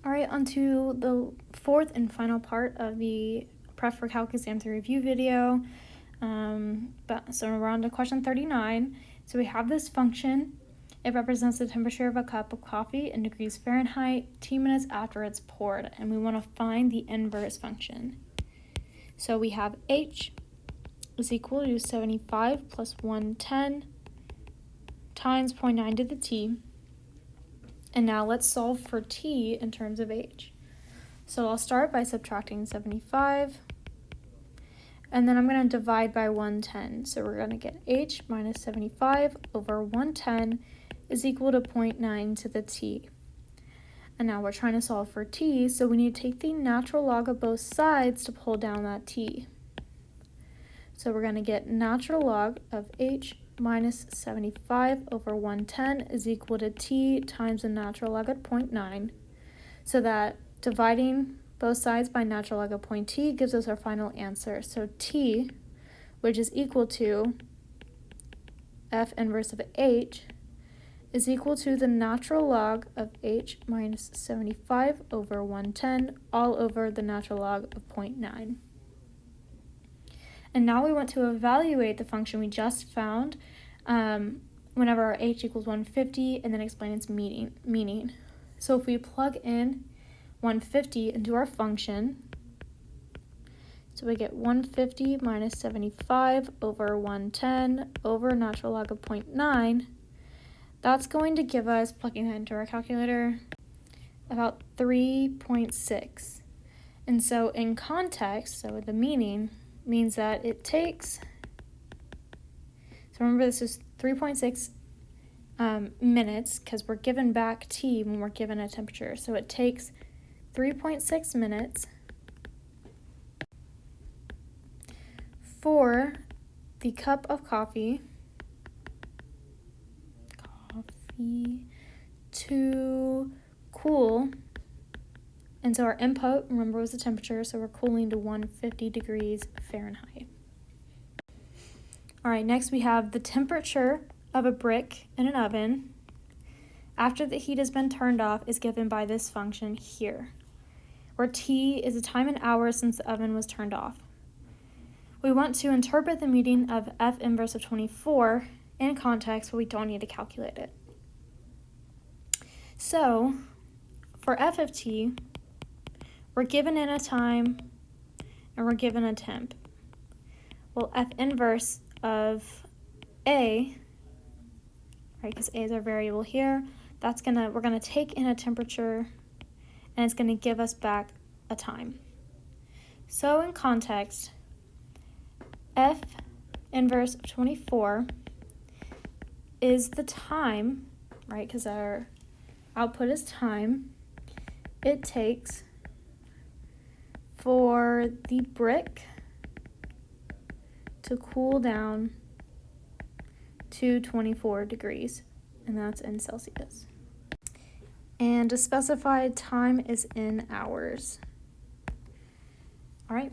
All right, on to the fourth and final part of the Prep for Calc Exam 3 review video. So we're on to question 39. So we have this function. It represents the temperature of a cup of coffee in degrees Fahrenheit T minutes after it's poured, and we want to find the inverse function. So we have H is equal to 75 plus 110 times 0.9 to the T. And now let's solve for T in terms of H. So I'll start by subtracting 75, and then I'm going to divide by 110. So we're going to get H minus 75 over 110 is equal to 0.9 to the T. And now we're trying to solve for T, so we need to take the natural log of both sides to pull down that T. So we're going to get natural log of H minus 75 over 110 is equal to T times the natural log at 0.9. So that dividing both sides by natural log of point T gives us our final answer. So T, which is equal to F inverse of H, is equal to the natural log of H minus 75 over 110 all over the natural log of 0.9. And now we want to evaluate the function we just found whenever our H equals 150 and then explain its meaning. So if we plug in 150 into our function, so we get 150 minus 75 over 110 over natural log of 0.9. That's going to give us, plugging that into our calculator, about 3.6. And so in context, so the meaning means that it takes, so remember this is 3.6 minutes because we're given back T when we're given a temperature. So it takes 3.6 minutes for the cup of coffee to cool. And so our input, remember, was the temperature, so we're cooling to 150 degrees Fahrenheit. All right, next we have the temperature of a brick in an oven after the heat has been turned off is given by this function here, where T is the time in hours since the oven was turned off. We want to interpret the meaning of F inverse of 24 in context, but we don't need to calculate it. So for F of T, we're given in a time and we're given a temp. Well, F inverse of A, right, because A is our variable here, we're gonna take in a temperature and it's gonna give us back a time. So in context, F inverse of 24 is the time, right, because our output is time, it takes for the brick to cool down to 24 degrees, and that's in Celsius. And a specified time is in hours. All right,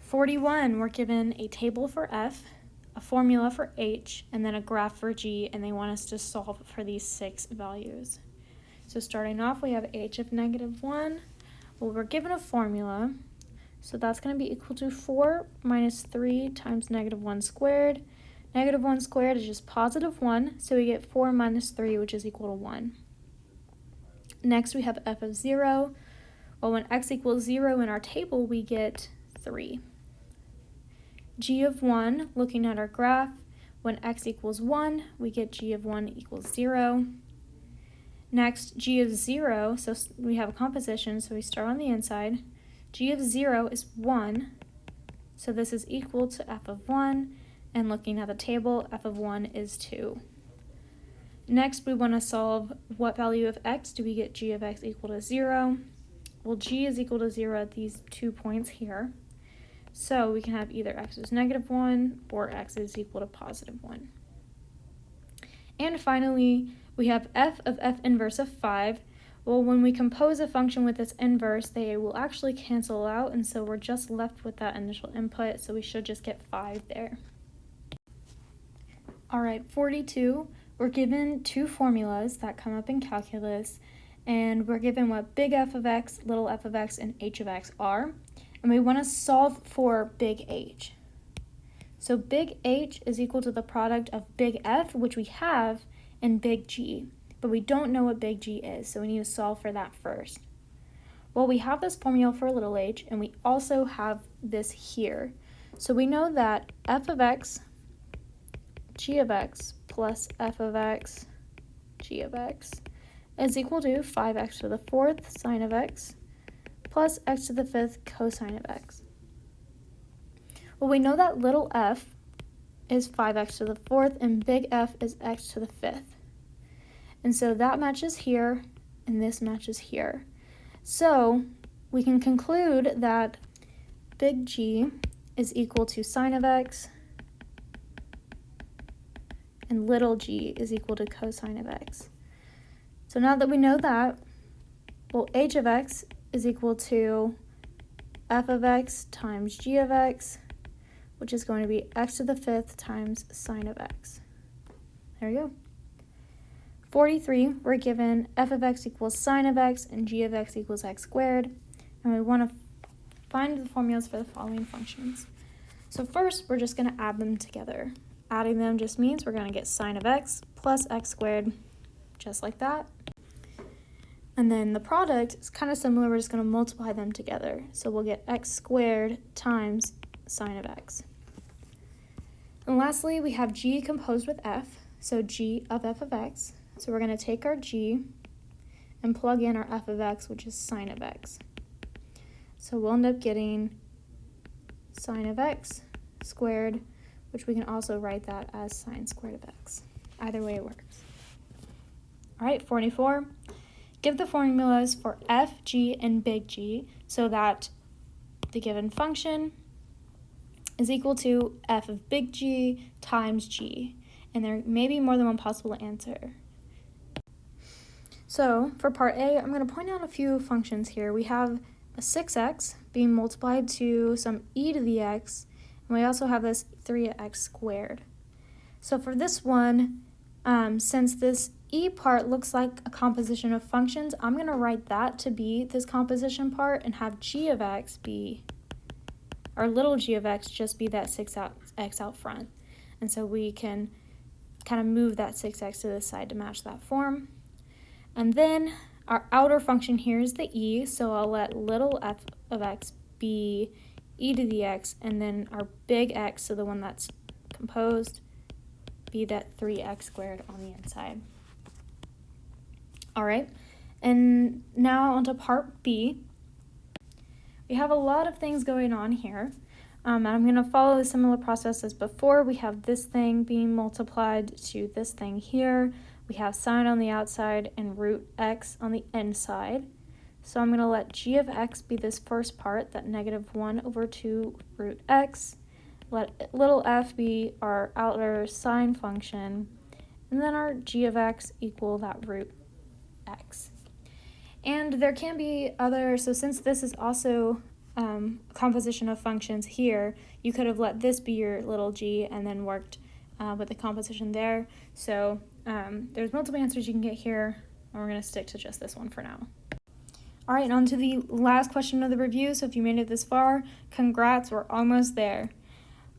41, we're given a table for F, a formula for H, and then a graph for G, and they want us to solve for these 6 values. So starting off, we have H of -1. Well, we're given a formula, so that's going to be equal to 4 minus 3 times -1 squared. -1 squared is just +1, so we get 4 minus 3, which is equal to 1. Next, we have F of 0. Well, when x equals 0 in our table, we get 3. G of 1, looking at our graph, when x equals 1, we get G of 1 equals 0. Next, G of 0, so we have a composition, so we start on the inside. G of 0 is 1, so this is equal to F of 1, and looking at the table, F of 1 is 2. Next, we want to solve what value of x do we get G of x equal to 0. Well, G is equal to 0 at these 2 points here, so we can have either x is -1 or x is equal to +1. And finally, we have F of F inverse of 5. Well, when we compose a function with this inverse, they will actually cancel out, and so we're just left with that initial input, so we should just get 5 there. All right, 42, we're given 2 formulas that come up in calculus, and we're given what big F of x, little f of x, and h of x are, and we want to solve for big H. So big H is equal to the product of big F, which we have, and big G, but we don't know what big G is, so we need to solve for that first. Well, we have this formula for little h, and we also have this here. So we know that f of x, g of x, plus f of x, g of x, is equal to 5x to the 4th sine of x, plus x to the 5th cosine of x. Well, we know that little f is 5x to the 4th, and big F is x to the 5th. And so that matches here, and this matches here. So we can conclude that big G is equal to sine of x, and little g is equal to cosine of x. So now that we know that, well, h of x is equal to f of x times g of x, which is going to be x to the 5th times sine of x. There we go. 43, we're given f of x equals sine of x and g of x equals x squared, and we want to find the formulas for the following functions. So first, we're just going to add them together. Adding them just means we're going to get sine of x plus x squared, just like that. And then the product is kind of similar. We're just going to multiply them together. So we'll get x squared times sine of x. And lastly, we have g composed with f, so g of f of x. So we're going to take our g and plug in our f of x, which is sine of x. So we'll end up getting sine of x squared, which we can also write that as sine squared of x. Either way it works. All right, 44. Give the formulas for f, g, and big G so that the given function is equal to f of big G times g. And there may be more than one possible answer. So for part A, I'm going to point out a few functions here. We have a 6x being multiplied to some e to the x, and we also have this 3x squared. So for this one, since this e part looks like a composition of functions, I'm going to write that to be this composition part and have g of x be, or little g of x just be that 6x out front. And so we can kind of move that 6x to the side to match that form. And then our outer function here is the e, so I'll let little f of x be e to the x, and then our big x, so the one that's composed, be that 3x squared on the inside. All right, and now onto part B. We have a lot of things going on here, and I'm going to follow a similar process as before. We have this thing being multiplied to this thing here. We have sine on the outside and root x on the inside. So I'm going to let g of x be this first part, that negative 1 over 2 root x. Let little f be our outer sine function, and then our g of x equal that root x. And there can be other, so since this is also composition of functions here, you could have let this be your little g and then worked with the composition there. So there's multiple answers you can get here, and we're going to stick to just this one for now. All right, on to the last question of the review. So if you made it this far, congrats, we're almost there.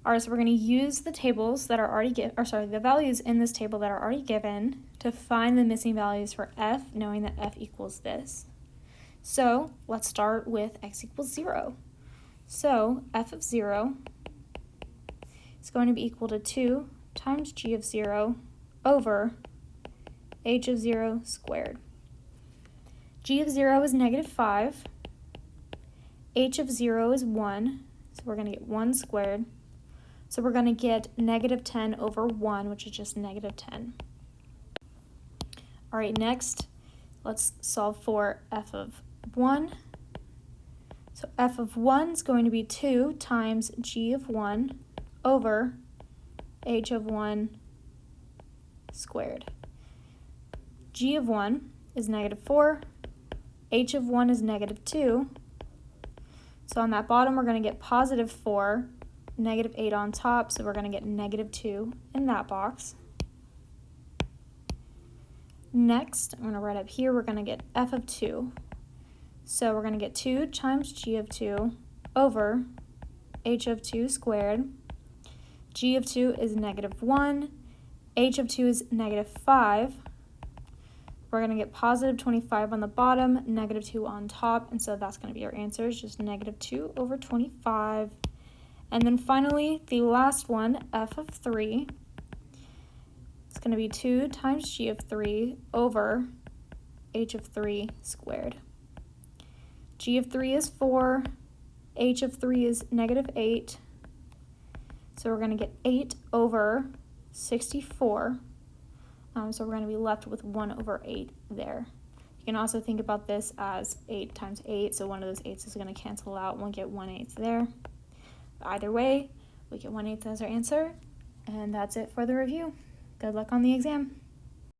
All right, so we're going to use the tables that are already the values in this table that are already given to find the missing values for f, knowing that f equals this. So let's start with x equals 0. So f of 0 is going to be equal to 2 times g of 0 over h of 0 squared. G of 0 is negative 5. H of 0 is 1, so we're going to get 1 squared. So we're going to get negative 10 over 1, which is just negative 10. All right, next, let's solve for f of 1. So f of 1 is going to be 2 times g of 1 over h of 1 squared. G of 1 is negative 4. H of 1 is negative 2. So on that bottom, we're going to get positive 4, negative 8 on top, so we're going to get negative 2 in that box. Next, I'm going to write up here, we're going to get f of 2. So we're going to get 2 times g of 2 over h of 2 squared. G of 2 is -1. H of 2 is -5. We're going to get positive 25 on the bottom, -2 on top, and so that's going to be our answer, is just -2 over 25. And then finally, the last one, f of 3, it's going to be 2 times g of 3 over h of 3 squared. G of 3 is 4, h of 3 is -8, so we're going to get 8 over 64. So we're going to be left with 1 over 8 there. You can also think about this as 8 times 8, so one of those 8s is going to cancel out, and we'll get 1/8 there. But either way, we get 1/8 as our answer, and that's it for the review. Good luck on the exam.